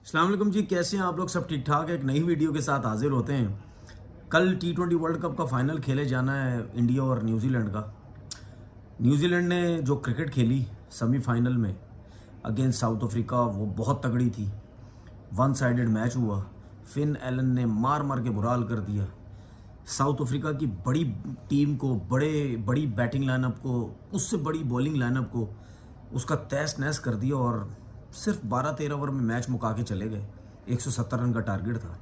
अस्सलाम वालेकुम जी, कैसे हैं आप लोग? सब ठीक ठाक है। एक नई वीडियो के साथ हाजिर होते हैं। कल T20 वर्ल्ड कप का फाइनल खेले जाना है इंडिया और न्यूजीलैंड का। न्यूजीलैंड ने जो क्रिकेट खेली सेमीफाइनल में अगेंस्ट साउथ अफ्रीका, वो बहुत तगड़ी थी। वन साइडेड मैच हुआ। फिन एलन ने मार मार के बुरा हाल कर दिया। साउथ अफ्रीका की बड़ी टीम को, बड़ी बैटिंग लाइनअप को, उससे बड़ी बॉलिंग लाइनअप को उसका तहस नहस कर दिया और सिर्फ 12-13 ओवर में मैच मुका के चले गए। 170 रन का टारगेट था।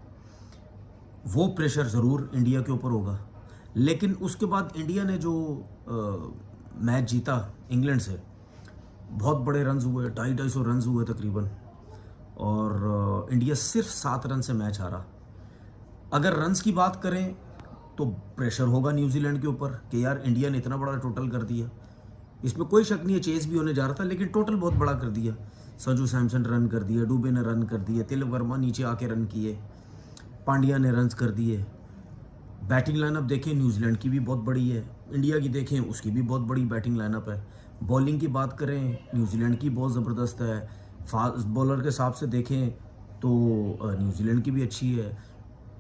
वो प्रेशर ज़रूर इंडिया के ऊपर होगा, लेकिन उसके बाद इंडिया ने जो मैच जीता इंग्लैंड से, बहुत बड़े रन्स हुए, 250-250 रन्स हुए तकरीबन, और इंडिया सिर्फ 7 रन से मैच हारा। अगर रन्स की बात करें तो प्रेशर होगा न्यूजीलैंड के ऊपर कि यार इंडिया ने इतना बड़ा टोटल कर दिया। इसमें कोई शक नहीं है, चेस भी होने जा रहा था, लेकिन टोटल बहुत बड़ा कर दिया। संजू सैमसन रन कर दिया, डुबे ने रन कर दिए, तिलक वर्मा नीचे आके रन किए, पांड्या ने रन कर दिए। बैटिंग लाइनअप देखें न्यूजीलैंड की भी बहुत बड़ी है, इंडिया की देखें उसकी भी बहुत बड़ी बैटिंग लाइनअप है। बॉलिंग की बात करें न्यूजीलैंड की बहुत ज़बरदस्त है। फास्ट बॉलर के हिसाब से देखें तो न्यूजीलैंड की भी अच्छी है।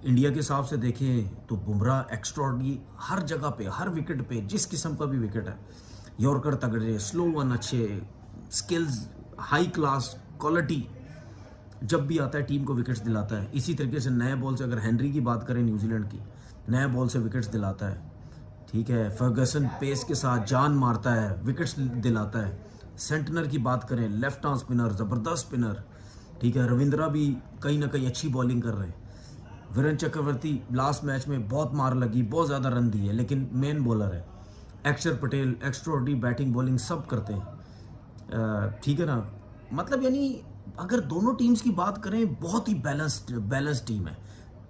इंडिया के हिसाब से देखें तो बुमराह एक्स्ट्राऑर्डिनरी, हर जगह पे, हर विकेट पे, जिस किस्म का भी विकेट है, यॉर्कर तगड़े, स्लो वन अच्छे, स्किल्स हाई क्लास, क्वालिटी, जब भी आता है टीम को विकेट्स दिलाता है। इसी तरीके से नए बॉल से, अगर हेनरी की बात करें न्यूजीलैंड की, नए बॉल से विकेट्स दिलाता है। ठीक है, फर्गसन पेस के साथ जान मारता है, विकेट्स दिलाता है। सेंटनर की बात करें, लेफ्ट आर्म स्पिनर, ज़बरदस्त स्पिनर। ठीक है, रविंद्रा भी कहीं ना कहीं अच्छी बॉलिंग कर रहे हैं। वीरेंद्र चक्रवर्ती लास्ट मैच में बहुत मार लगी, बहुत ज़्यादा रन दिए, लेकिन मेन बॉलर है। अक्षर पटेल एक्स्ट्राऑर्डिनरी बैटिंग बॉलिंग सब करते हैं। ठीक है ना, मतलब यानी अगर दोनों टीम्स की बात करें, बहुत ही बैलेंस्ड टीम है।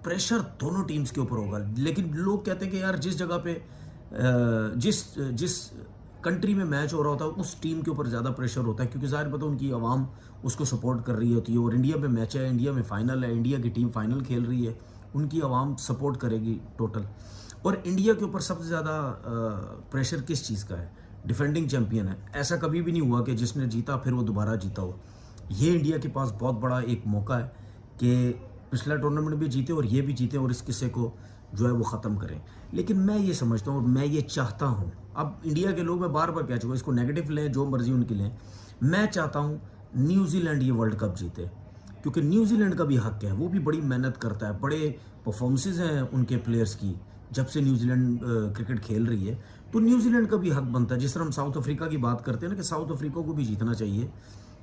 प्रेशर दोनों टीम्स के ऊपर होगा, लेकिन लोग कहते हैं कि यार जिस जगह पे जिस जिस कंट्री में मैच हो रहा होता है उस टीम के ऊपर ज़्यादा प्रेशर होता है, क्योंकि ज़ाहिर पता उनकी आवाम उसको सपोर्ट कर रही होती है। और इंडिया में मैच है, इंडिया में फाइनल है, इंडिया की टीम फाइनल खेल रही है, उनकी आवाम सपोर्ट करेगी टोटल। और इंडिया के ऊपर सबसे ज़्यादा प्रेशर किस चीज़ का है? डिफेंडिंग चैंपियन है। ऐसा कभी भी नहीं हुआ कि जिसने जीता फिर वो दोबारा जीता हो। ये इंडिया के पास बहुत बड़ा एक मौका है कि पिछला टूर्नामेंट भी जीते और ये भी जीते और इस किस्से को जो है वो ख़त्म करें। लेकिन मैं ये समझता हूँ और मैं ये चाहता हूँ, अब इंडिया के लोग, मैं बार बार कह चुका, इसको नेगेटिव लें जो मर्जी उनकी लें, मैं चाहता हूँ न्यूजीलैंड ये वर्ल्ड कप जीते, क्योंकि न्यूजीलैंड का भी हक है। वो भी बड़ी मेहनत करता है, बड़े परफॉर्मेंसेज हैं उनके प्लेयर्स की जब से न्यूजीलैंड क्रिकेट खेल रही है। तो न्यूजीलैंड का भी हक बनता है। जिस तरह हम साउथ अफ्रीका की बात करते हैं ना कि साउथ अफ्रीका को भी जीतना चाहिए,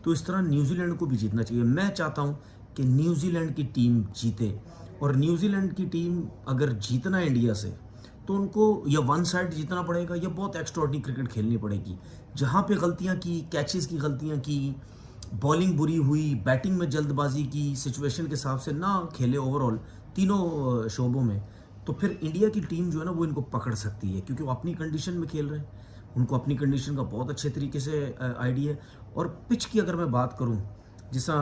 तो इस तरह न्यूजीलैंड को भी जीतना चाहिए। मैं चाहता हूं कि न्यूजीलैंड की टीम जीते, और न्यूजीलैंड की टीम अगर जीतना है इंडिया से, तो उनको या वन साइड जीतना पड़ेगा या बहुत एक्स्ट्राऑर्डिनरी क्रिकेट खेलनी पड़ेगी। जहां पे गलतियां की, कैचेस की गलतियां की, बॉलिंग बुरी हुई, बैटिंग में जल्दबाजी की, सिचुएशन के हिसाब से ना खेले ओवरऑल तीनों शोबों में, तो फिर इंडिया की टीम जो है ना वो इनको पकड़ सकती है, क्योंकि वो अपनी कंडीशन में खेल रहे हैं। उनको अपनी कंडीशन का बहुत अच्छे तरीके से आइडिया है। और पिच की अगर मैं बात करूं, जैसा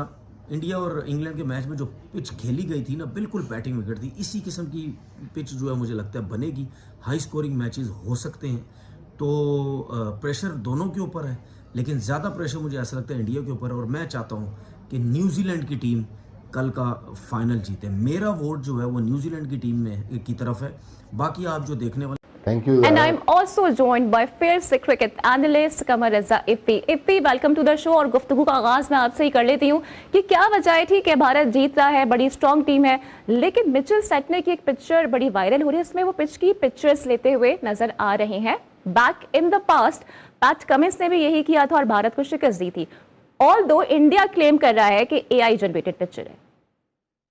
इंडिया और इंग्लैंड के मैच में जो पिच खेली गई थी ना, बिल्कुल बैटिंग विकेट थी। इसी किस्म की पिच जो है मुझे लगता है बनेगी, हाई स्कोरिंग मैचेस हो सकते हैं। तो प्रेशर दोनों के ऊपर है, लेकिन ज़्यादा प्रेशर मुझे ऐसा लगता है इंडिया के ऊपर है। और मैं चाहता हूँ कि न्यूजीलैंड की टीम कल का फाइनल जीते। मेरा वोट जो है वो न्यूजीलैंड की टीम में की तरफ है। बाकी आप जो देखने वाले। Thank you. And I'm also joined by fierce cricket analyst Qamar Raza Iffy. Iffy, welcome to the show. और गुफ्तगू का आगाज मैं आपसे ही कर लेती हूँ कि क्या वजह थी कि भारत जीत रहा है, बड़ी स्ट्रॉन्ग टीम है, लेकिन मिचेल सेटनर की एक पिक्चर बड़ी वायरल हो रही है, उसमें वो पिच की पिक्चर्स लेते हुए नजर आ रहे हैं। Back in the past PAT Cummins ने भी यही किया था और भारत को शिकस्त दी थी। ऑल्दो इंडिया क्लेम कर रहा है कि AI जनरेटेड पिक्चर है।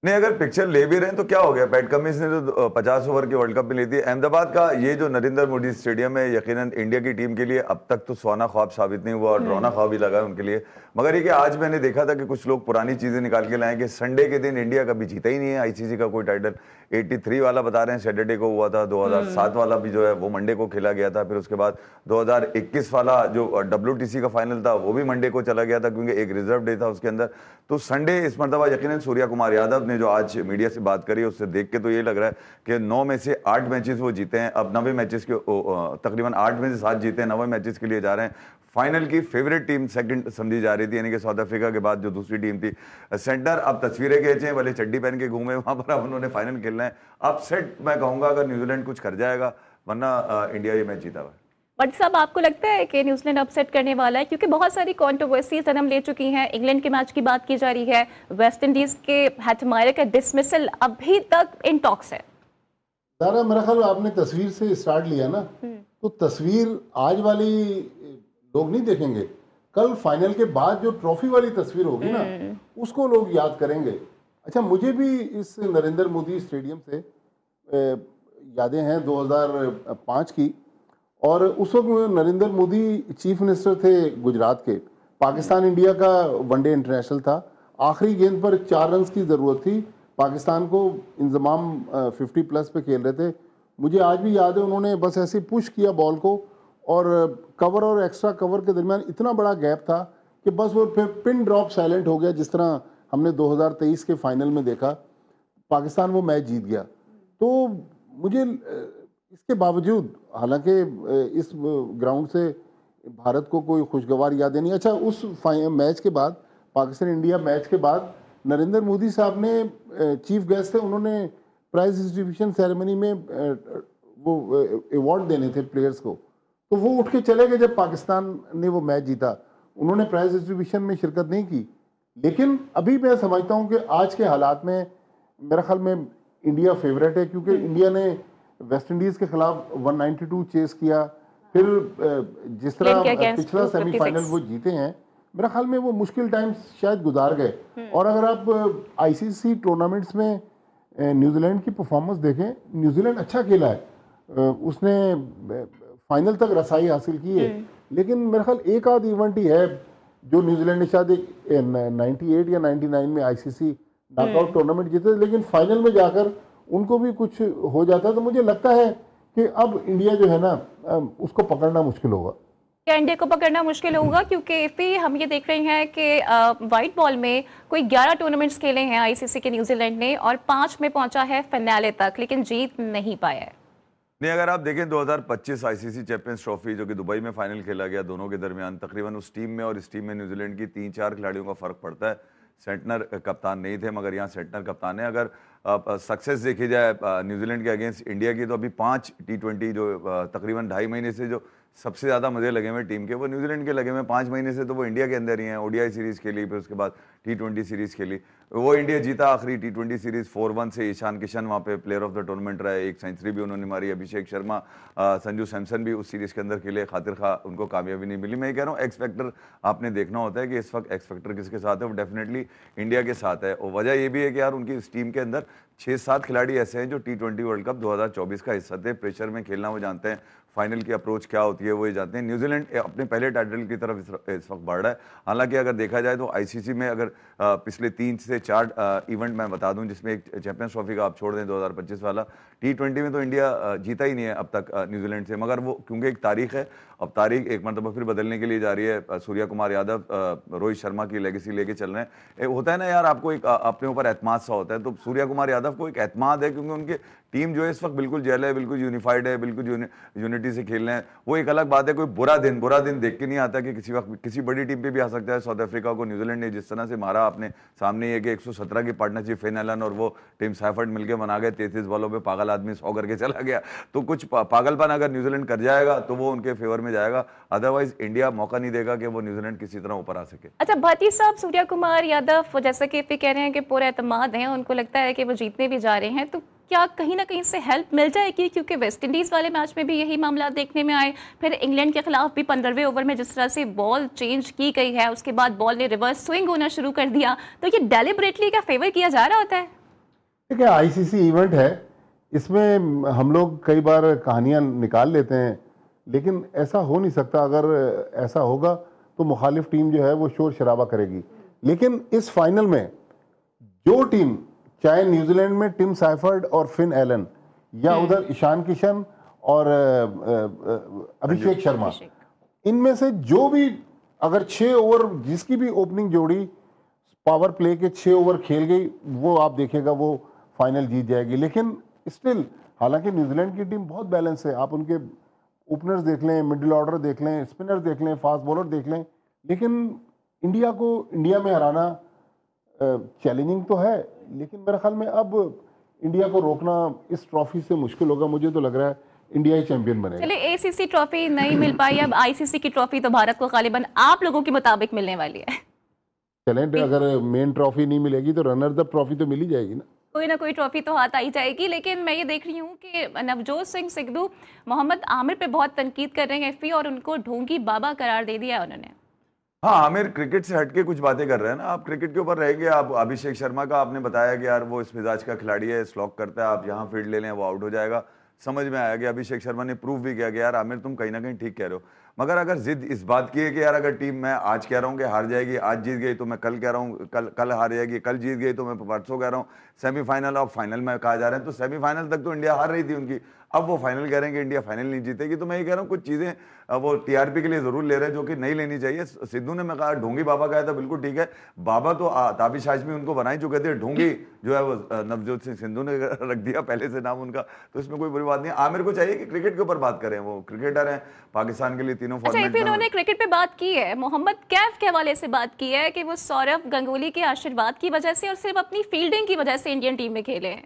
नहीं, अगर पिक्चर ले भी रहे हैं तो क्या हो गया? पैट कमिंस ने तो 50 ओवर के वर्ल्ड कप में ली थी। अहमदाबाद का ये जो नरेंद्र मोदी स्टेडियम है, यकीनन इंडिया की टीम के लिए अब तक तो सोना ख्वाब साबित नहीं हुआ और डरावना ख्वाब ही लगा है उनके लिए। मगर ये कि आज मैंने देखा था कि कुछ लोग पुरानी चीजें निकाल के लाए कि संडे के दिन इंडिया कभी जीता ही नहीं है ICC का कोई टाइटल। 83 वाला बता रहे हैं सैटरडे को हुआ था, 2007 वाला भी जो है वो मंडे को खेला गया था, फिर उसके बाद 2021 वाला जो WTC का फाइनल था वो भी मंडे को चला गया था, क्योंकि एक रिजर्व डे था उसके अंदर। तो संडे इस मरतबा यकीनन सूर्या कुमार यादव ने जो आज मीडिया से बात करी, उससे देख के तो ये लग रहा है कि 9 में से 8 मैचेस वो जीते हैं। अब 90 मैचेस के तकरीबन 8 में से 7 जीते हैं, 90 मैचेस के लिए जा रहे हैं। फाइनल की फेवरेट टीम सेकंड समझी जा रही थी, यानी कि साउथ अफ्रीका के बाद जो दूसरी टीम थी। सेंटर अब तस्वीरें खींचे हैं, भले चड्डी पहन के घूमे वहां पर, अब उन्होंने फाइनल खेलना है। अपसेट मैं कहूंगा अगर न्यूजीलैंड कुछ कर जाएगा, वरना इंडिया ये मैच जीता हुआ है। बट साहब आपको लगता है कि न्यूजीलैंड अपसेट करने वाला है? क्योंकि बहुत सारी कंट्रोवर्सी जन्म ले चुकी हैं। इंग्लैंड के मैच की बात की जा रही है, वेस्ट इंडीज के हेटमायर का डिसमिसल अभी तक इन टॉक्स है। सारा मेरा ख्याल आपने तस्वीर से स्टार्ट लिया ना, तो तस्वीर आज वाली लोग नहीं देखेंगे, कल फाइनल के बाद जो ट्रॉफी वाली तस्वीर होगी ना, उसको लोग याद करेंगे। अच्छा, मुझे भी इस नरेंद्र मोदी स्टेडियम से यादें हैं 2005 की, और उस वक्त नरेंद्र मोदी चीफ मिनिस्टर थे गुजरात के। पाकिस्तान इंडिया का वनडे इंटरनेशनल था, आखिरी गेंद पर 4 रन की ज़रूरत थी, पाकिस्तान को इंजमाम 50+ पे खेल रहे थे। मुझे आज भी याद है, उन्होंने बस ऐसे पुश किया बॉल को, और कवर और एक्स्ट्रा कवर के दरमियान इतना बड़ा गैप था कि बस वो फिर पिन ड्रॉप साइलेंट हो गया, जिस तरह हमने 2023 के फाइनल में देखा। पाकिस्तान वो मैच जीत गया। तो मुझे इसके बावजूद, हालांकि इस ग्राउंड से भारत को कोई खुशगवार यादें नहीं। अच्छा, उस मैच के बाद, पाकिस्तान इंडिया मैच के बाद, नरेंद्र मोदी साहब ने चीफ गेस्ट थे, उन्होंने प्राइज डिस्ट्रीब्यूशन सेरेमनी में वो अवार्ड देने थे प्लेयर्स को, तो वो उठ के चले गए जब पाकिस्तान ने वो मैच जीता। उन्होंने प्राइज डिस्ट्रीब्यूशन में शिरकत नहीं की। लेकिन अभी मैं समझता हूँ कि आज के हालात में मेरे ख्याल में इंडिया फेवरेट है, क्योंकि इंडिया ने वेस्ट इंडीज़ के खिलाफ 192 चेस किया, फिर जिस तरह पिछला सेमीफाइनल वो जीते हैं, मेरे ख्याल में वो मुश्किल टाइम शायद गुजार गए। और अगर आप आईसीसी टूर्नामेंट्स में न्यूजीलैंड की परफॉर्मेंस देखें, न्यूजीलैंड अच्छा खेला है, उसने फाइनल तक रसाई हासिल की है। लेकिन मेरे ख्याल एक आध इवेंट ही है जो न्यूजीलैंड ने शायद 98 या 99 में आईसीसी नॉकआउट टूर्नामेंट जीते, लेकिन फाइनल में जाकर उनको भी कुछ हो जाता। तो मुझे लगता है कि अब इंडिया जो है ना, उसको पकड़ना मुश्किल होगा। क्या इंडिया को पकड़ना मुश्किल होगा? क्योंकि फिर हम ये देख रहे हैं कि वाइट बॉल में कोई 11 टूर्नामेंट्स खेले हैं आईसीसी के न्यूजीलैंड ने, और 5 में पहुंचा है फिनाले तक, लेकिन जीत नहीं पाया है। नहीं, अगर आप देखें 2025 आईसीसी चैंपियंस ट्रॉफी जो कि दुबई में फाइनल खेला गया, दोनों के दरमियान तकरीबन उस टीम में और इस टीम में न्यूजीलैंड की 3-4 खिलाड़ियों का फर्क पड़ता है। सेंटनर कप्तान नहीं थे, मगर यहाँ सेंटनर कप्तान है। अगर सक्सेस देखी जाए न्यूजीलैंड के अगेंस्ट इंडिया की, तो अभी 5 T20 जो तकरीबन 2.5 महीने से जो सबसे ज़्यादा मज़े लगे हुए टीम के, वो न्यूजीलैंड के लगे हुए। 5 महीने से तो वो इंडिया के अंदर ही हैं। ओडीआई सीरीज़ खेली, फिर उसके बाद T20 सीरीज़ खेली, वो इंडिया जीता आखिरी T20 सीरीज़ 4-1 से। ईशान किशन वहाँ पे प्लेयर ऑफ द टूर्नामेंट रहे, 1 सेंचुरी भी उन्होंने मारी। अभिषेक शर्मा, संजू सैमसन भी उस सीरीज़ के अंदर खेले, खातिर खा उनको कामयाबी नहीं मिली। मैं ये कह रहा हूँ, एक्स फैक्टर आपने देखना होता है कि इस वक्त एक्स फैक्टर किसके साथ है, वो डेफिनेटली इंडिया के साथ है। और वजह ये भी है कि यार उनकी इस टीम के अंदर 6-7 खिलाड़ी ऐसे हैं जो T20 वर्ल्ड कप 2024 का हिस्सा थे। प्रेशर में खेलना वो जानते हैं, फाइनल की अप्रोच क्या होती है वो ये जानते हैं। न्यूजीलैंड अपने पहले टाइटल की तरफ इस वक्त बढ़ रहा है। हालांकि अगर देखा जाए तो आईसीसी में अगर पिछले 3 से 4 इवेंट मैं बता दूं, जिसमें एक चैंपियंस ट्रॉफी का आप छोड़ दें 2025 वाला, T20 में तो इंडिया जीता ही नहीं है अब तक न्यूजीलैंड से। मगर वो क्योंकि एक तारीख है, अब तारीख एक मरतबा फिर बदलने के लिए जा रही है। सूर्या कुमार यादव, रोहित शर्मा की लेगेसी लेके चल रहे हैं। होता है ना यार, आपको एक अपने ऊपर एतमाद सा होता है, तो सूर्या कुमार यादव को एक एतमाद है, क्योंकि उनके टीम जो है इस वक्त बिल्कुल जेल है, बिल्कुल यूनिफाइड है, बिल्कुल यूनिटी से खेल रहे हैं। वो एक अलग बात है। कोई बुरा दिन देख के नहीं आता कि किसी वक्त किसी बड़ी टीम पे भी आ सकता है। साउथ अफ्रीका को न्यूजीलैंड ने जिस तरह से मारा, आपने सामने ये कि 117 की पार्टनरशिप फिन एलन और वो टिम सैफर्ड मिलकर बना गए। 33 बॉलों पे पागल आदमी 100 करके चला गया। तो कुछ पागलपन अगर न्यूजीलैंड कर जाएगा तो वो उनके फेवर में जाएगा, अदरवाइज इंडिया मौका नहीं देगा कि वो न्यूजीलैंड किसी तरह ऊपर आ सके। अच्छा भाटी साहब, सूर्या कुमार यादव जैसा कि कह रहे हैं कि पूरा एतमाद है, उनको लगता है कि वो जीतने भी जा रहे हैं, तो क्या कहीं ना कहीं से हेल्प मिल जाएगी? क्योंकि वेस्ट इंडीज वाले मैच में भी यही मामला देखने में आए, फिर इंग्लैंड के खिलाफ भी 15वें ओवर में जिस तरह से बॉल चेंज की गई है, उसके बाद बॉल ने रिवर्स स्विंग होना शुरू कर दिया, तो ये डेलिबरेटली क्या फेवर किया जा रहा होता है? ठीक है, आईसीसी इवेंट है, इसमें हम लोग कई बार कहानियां निकाल लेते हैं, लेकिन ऐसा हो नहीं सकता। अगर ऐसा होगा तो मुखालिफ टीम जो है वो शोर शराबा करेगी। लेकिन इस फाइनल में जो टीम, चाहे न्यूजीलैंड में टिम सैफर्ड और फिन एलन, या उधर ईशान किशन और अभिषेक शर्मा, इनमें से जो भी अगर 6 ओवर, जिसकी भी ओपनिंग जोड़ी पावर प्ले के 6 ओवर खेल गई, वो आप देखेगा वो फाइनल जीत जाएगी। लेकिन स्टिल, हालांकि न्यूजीलैंड की टीम बहुत बैलेंस है, आप उनके ओपनर्स देख लें, मिडिल ऑर्डर देख लें, स्पिनर्स देख लें, फास्ट बॉलर देख लें, लेकिन इंडिया को इंडिया में हराना चैलेंजिंग तो है, लेकिन मेरे ख्याल में अब इंडिया को रोकना इस ट्रॉफी से मुश्किल होगा। मुझे तो लग रहा है इंडिया ही चैंपियन बनेगा। चलिए, एसीसी ट्रॉफी नहीं मिल पाई, अब आईसीसी की ट्रॉफी तो भारत को गालिबन आप लोगों के मुताबिक मिलने वाली है। चलें, अगर मेन ट्रॉफी नहीं मिलेगी तो रनर्स अप ट्रॉफी तो मिल ही जाएगी ना कोई ट्रॉफी तो हाथ आई जाएगी। लेकिन मैं ये देख रही हूँ कि नवजोत सिंह सिद्धू मोहम्मद आमिर पे बहुत तनकीद कर रहे हैं एफपी, और उनको ढोंगी बाबा करार दे दिया उन्होंने। हाँ, आमिर क्रिकेट से हटके कुछ बातें कर रहे हैं ना। आप क्रिकेट के ऊपर रहेंगे, आप अभिषेक शर्मा का आपने बताया कि यार वो इस मिजाज का खिलाड़ी है, स्लॉक करता है, आप यहाँ फील्ड ले लें वो आउट हो जाएगा। समझ में आया कि अभिषेक शर्मा ने प्रूव भी किया कि यार आमिर तुम कहीं ना कहीं ठीक कह रहे हो। मगर अगर जिद इस बात की है कि यार अगर टीम मैं आज कह रहा हूँ कि हार जाएगी, आज जीत गई तो मैं कल कह रहा हूँ कल हार जाएगी, कल जीत गई तो मैं परसों कह रहा हूँ सेमीफाइनल और फाइनल में कहा जा रहा है, तो सेमीफाइनल तक तो इंडिया हार रही थी उनकी, अब वो फाइनल कह रहे हैं कि इंडिया फाइनल नहीं जीतेगी। तो मैं ये कह रहा हूँ कुछ चीजें वो टीआरपी के लिए जरूर ले रहे हैं जो कि नहीं लेनी चाहिए। सिद्धू ने मैं कहा ढोंगी बाबा कहा था, बिल्कुल ठीक है, बाबा तो ताबिश हाशमी उनको बना ही चुके थे, ढोंगी जो है वो नवजोत सिंह सिद्धू ने रख दिया पहले से नाम उनका, तो इसमें कोई बुरी बात नहीं है। आमिर को चाहिए कि क्रिकेट के ऊपर बात करें, वो क्रिकेटर हैं, पाकिस्तान के लिए तीनों अच्छा, फॉर्मेट फिर उन्होंने क्रिकेट पे बात की है, मोहम्मद कैफ के हवाले से बात की है कि वो सौरव गंगुली के आशीर्वाद की वजह से और सिर्फ अपनी फील्डिंग की वजह से इंडियन टीम में खेले हैं।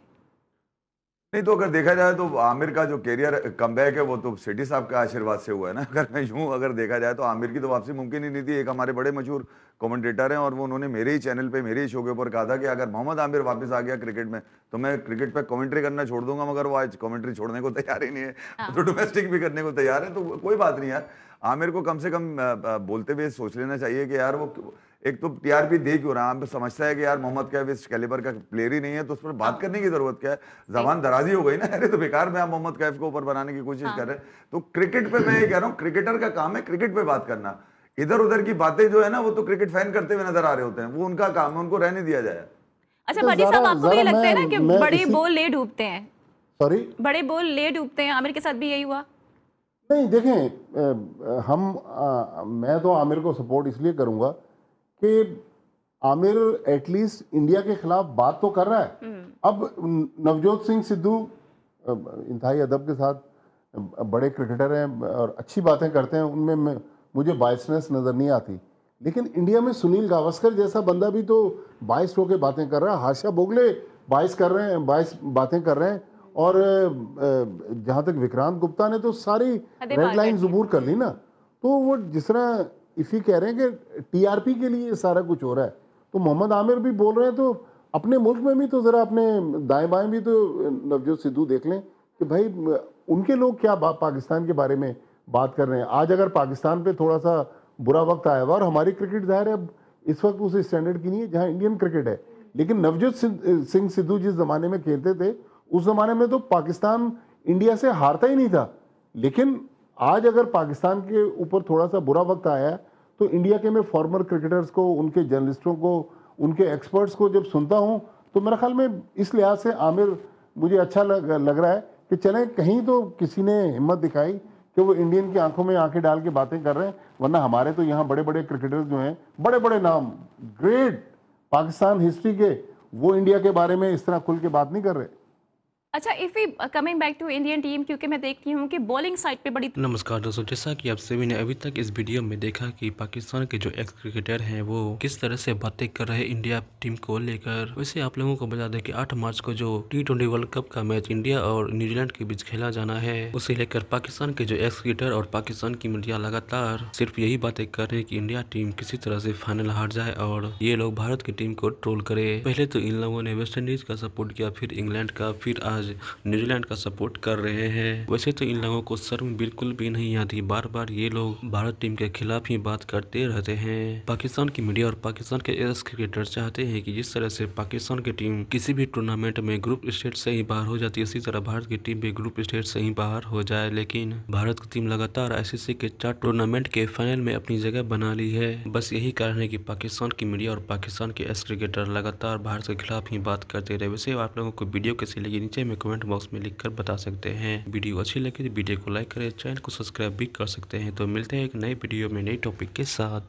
नहीं तो अगर देखा जाए तो आमिर का जो कैरियर कमबैक है वो तो सेठी साहब के आशीर्वाद से हुआ है ना। अगर मैं यूं अगर देखा जाए तो आमिर की तो वापसी मुमकिन ही नहीं थी। एक हमारे बड़े मशहूर कमेंटेटर हैं और वो उन्होंने मेरे ही चैनल पे मेरे ही शो के ऊपर कहा था कि अगर मोहम्मद आमिर वापस आ गया क्रिकेट में तो मैं क्रिकेट पे कमेंट्री करना छोड़ दूंगा, मगर वो आज कमेंट्री छोड़ने को तैयार ही नहीं है, तो डोमेस्टिक भी करने को तैयार है। तो कोई बात नहीं यार, आमिर को कम से कम बोलते हुए सोच लेना चाहिए कि यार वो एक तो टीआरपी दे क्यों रहा है, समझता है कि यार मोहम्मद कैफ इस कैलिबर का प्लेयर ही नहीं है, तो उस पर बात करने की जरूरत क्या है, जबान दराजी हो गई ना। अरे तो बेकार में आप मोहम्मद कैफ को ऊपर बनाने की कोशिश कर रहे हैं। तो क्रिकेट पे मैं ये कह रहा हूँ, क्रिकेटर का काम है क्रिकेट पे बात करना, इधर उधर की बातें जो है ना वो तो क्रिकेट फैन करते हुए नजर आ रहे होते हैं, वो उनका काम है, उनको रहने दिया जाए। अच्छा तो भाटी साहब, आपको भी ये जरा लगता है ना कि मैं बड़े इसी- बॉल ले डूबते हैं, सॉरी बड़े बॉल ले डूबते हैं, आमिर के साथ भी यही हुआ? नहीं, देखें, मैं तो आमिर को सपोर्ट इसलिए करूंगा कि आमिर एटलीस्ट इंडिया के खिलाफ बात तो कर रहा है। अब नवजोत सिंह सिद्धू इंतहाई अदब के साथ बड़े क्रिकेटर हैं और अच्छी बातें करते हैं, उनमें मुझे बायसनेस नज़र नहीं आती। लेकिन इंडिया में सुनील गावस्कर जैसा बंदा भी तो बाइस होकर बातें कर रहा है, हाशिया बोगले बाइस बातें कर रहे हैं, और जहाँ तक विक्रांत गुप्ता ने तो सारी रेड लाइन ज़बूर कर ली ना। तो वो जिस तरह इफ़ी कह रहे हैं कि टीआरपी के लिए सारा कुछ हो रहा है, तो मोहम्मद आमिर भी बोल रहे हैं, तो अपने मुल्क में भी तो ज़रा अपने दाएं बाएं भी तो नवजोत सिद्धू देख लें कि भाई उनके लोग क्या पाकिस्तान के बारे में बात कर रहे हैं। आज अगर पाकिस्तान पे थोड़ा सा बुरा वक्त आया हुआ, और हमारी क्रिकेट ज़ाहिर है अब इस वक्त उस स्टैंडर्ड की नहीं है जहाँ इंडियन क्रिकेट है, लेकिन नवजोत सिंह सिद्धू जिस ज़माने में खेलते थे उस ज़माने में तो पाकिस्तान इंडिया से हारता ही नहीं था। लेकिन आज अगर पाकिस्तान के ऊपर थोड़ा सा बुरा वक्त आया है तो इंडिया के मैं फॉर्मर क्रिकेटर्स को, उनके जर्नलिस्टों को, उनके एक्सपर्ट्स को जब सुनता हूं तो मेरे ख्याल में इस लिहाज से आमिर मुझे अच्छा लग रहा है कि चलें कहीं तो किसी ने हिम्मत दिखाई कि वो इंडियन की आंखों में आंखें डाल के बातें कर रहे हैं। वरना हमारे तो यहाँ बड़े बड़े क्रिकेटर्स जो हैं, बड़े बड़े नाम, ग्रेट पाकिस्तान हिस्ट्री के, वो इंडिया के बारे में इस तरह खुल के बात नहीं कर रहे। अच्छा, if we coming back to Indian team, क्योंकि मैं देखती हूँ कि बॉलिंग साइड पे बड़ी नमस्कार दोस्तों, जैसा कि आप सभी ने अभी तक इस वीडियो में देखा कि पाकिस्तान के जो एक्स क्रिकेटर हैं वो किस तरह से बातें कर रहे हैं इंडिया टीम को लेकर। वैसे आप लोगों को बता दें कि 8 मार्च को जो T20 वर्ल्ड कप का मैच इंडिया और न्यूजीलैंड के बीच खेला जाना है, उसे लेकर पाकिस्तान के जो एक्स क्रिकेटर और पाकिस्तान की मीडिया लगातार सिर्फ यही बातें कर रहे हैं कि इंडिया टीम किसी तरह से फाइनल हार जाए और ये लोग भारत की टीम को ट्रोल करे। पहले तो इन लोगों ने वेस्ट इंडीज का सपोर्ट किया, फिर इंग्लैंड का, फिर आज न्यूजीलैंड का सपोर्ट कर रहे हैं। वैसे तो इन लोगों को शर्म बिल्कुल भी नहीं आती, बार बार ये लोग भारत टीम के खिलाफ ही बात करते रहते हैं। पाकिस्तान की मीडिया और पाकिस्तान के एक्स क्रिकेटर चाहते हैं कि जिस तरह से पाकिस्तान की टीम किसी भी टूर्नामेंट में ग्रुप स्टेज से ही बाहर हो जाती है, इसी तरह भारत की टीम भी ग्रुप स्टेज से ही बाहर हो जाए। लेकिन भारत की टीम लगातार आईसीसी के 4 टूर्नामेंट के फाइनल में अपनी जगह बना ली है। बस यही कारण है कि पाकिस्तान की मीडिया और पाकिस्तान के एक्स क्रिकेटर लगातार भारत के खिलाफ ही बात करते रहे। वैसे आप लोगों को वीडियो कैसी लगी नीचे में कमेंट बॉक्स में लिखकर बता सकते हैं। वीडियो अच्छी लगी तो वीडियो को लाइक करें, चैनल को सब्सक्राइब भी कर सकते हैं। तो मिलते हैं एक नए वीडियो में नई टॉपिक के साथ।